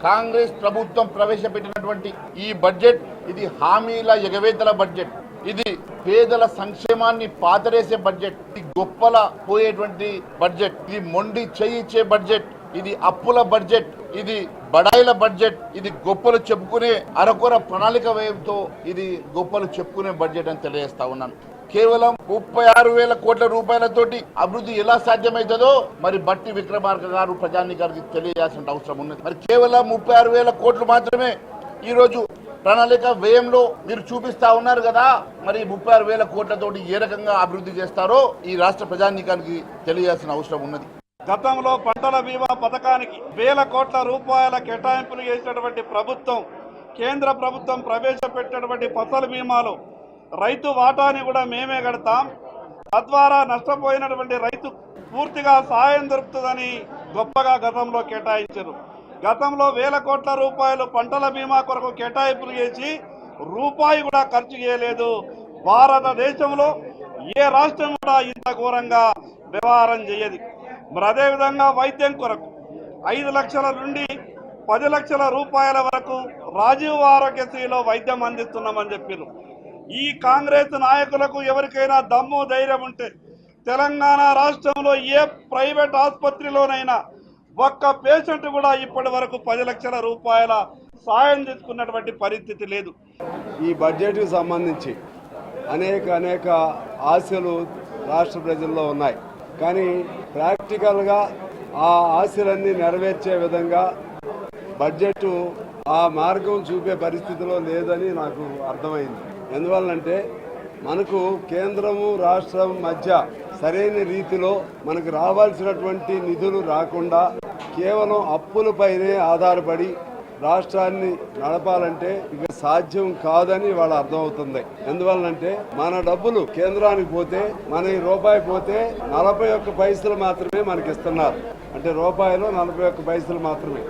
కాంగ్రెస్ ప్రభుత్వం ప్రవేశపెట్టినటువంటి ఈ బడ్జెట్ ఇది హామీల ఎగవేతల బడ్జెట్, ఇది పేదల సంక్షేమాన్ని పాతరేసే బడ్జెట్, ఇది గొప్పల పోయేటువంటి బడ్జెట్, ఇది మొండి చేయిచ్చే బడ్జెట్, ఇది అప్పుల బడ్జెట్, ఇది బడాయిల బడ్జెట్, ఇది గొప్పలు చెప్పుకునే అరకొర ప్రణాళిక వ్యయంతో ఇది గొప్పలు చెప్పుకునే బడ్జెట్ అని తెలియజేస్తా ఉన్నాను. కేవలం 36,000 కోట్ల రూపాయలతోటి అభివృద్ధి ఎలా సాధ్యమవుతుందో మరి బట్టి విక్రమార్క గారు ప్రజానికానికి తెలియజేయాల్సిన అవసరం ఉన్నది. మరి కేవలం 36,000 కోట్లు మాత్రమే ఈరోజు ప్రణాళిక వ్యయంలో మీరు చూపిస్తా ఉన్నారు కదా, మరి 36,000 కోట్లతోటి ఏ రకంగా అభివృద్ధి చేస్తారో ఈ రాష్ట్ర ప్రజానికానికి తెలియాల్సిన అవసరం ఉన్నది. గతంలో పంటల బీమా పథకానికి 1,000 కోట్ల రూపాయల కేటాయింపులు చేసినటువంటి ప్రభుత్వం, కేంద్ర ప్రభుత్వం ప్రవేశపెట్టినటువంటి ఫసల్ బీమాలో రైతు వాటాని కూడా మేమే కడతాం, తద్వారా నష్టపోయినటువంటి రైతు పూర్తిగా సాయం దొరుకుతుందని గొప్పగా గతంలో కేటాయించారు. గతంలో 1,000 కోట్ల రూపాయలు పంటల బీమా కొరకు కేటాయింపులు చేసి రూపాయి కూడా ఖర్చు చేయలేదు. భారతదేశంలో ఏ రాష్ట్రం కూడా ఇంత ఘోరంగా వ్యవహారం చేయదు. మరి అదేవిధంగా వైద్యం కొరకు 5 లక్షల నుండి 10 లక్షల రూపాయల వరకు రాజీవ్ ఆరోగ్యశ్రీలో వైద్యం అందిస్తున్నామని చెప్పారు. ఈ కాంగ్రెస్ నాయకులకు ఎవరికైనా దమ్ము ధైర్యం ఉంటే తెలంగాణ రాష్ట్రంలో ఏ ప్రైవేట్ ఆసుపత్రిలోనైనా ఒక్క పేషెంట్ కూడా ఇప్పటి వరకు 10 లక్షల రూపాయల సాయం తీసుకున్నటువంటి పరిస్థితి లేదు. ఈ బడ్జెట్కి సంబంధించి అనేక ఆశలు రాష్ట్ర ప్రజల్లో ఉన్నాయి. కానీ ప్రాక్టికల్గా ఆ ఆశలన్నీ నెరవేర్చే విధంగా బడ్జెట్ ఆ మార్గం చూపే పరిస్థితిలో లేదని నాకు అర్థమైంది. ఎందువల్లంటే మనకు కేంద్రము రాష్ట్రం మధ్య సరైన రీతిలో మనకు రావాల్సినటువంటి నిధులు రాకుండా కేవలం అప్పులపైనే ఆధారపడి రాష్ట్రాన్ని నడపాలంటే ఇక సాధ్యం కాదని వాళ్ళ అర్థమవుతుంది. ఎందువల్లంటే మన డబ్బులు కేంద్రానికి పోతే మన రూపాయి పోతే 41 పైసలు మాత్రమే మనకి ఇస్తున్నారు. అంటే రూపాయలు 41 పైసలు మాత్రమే.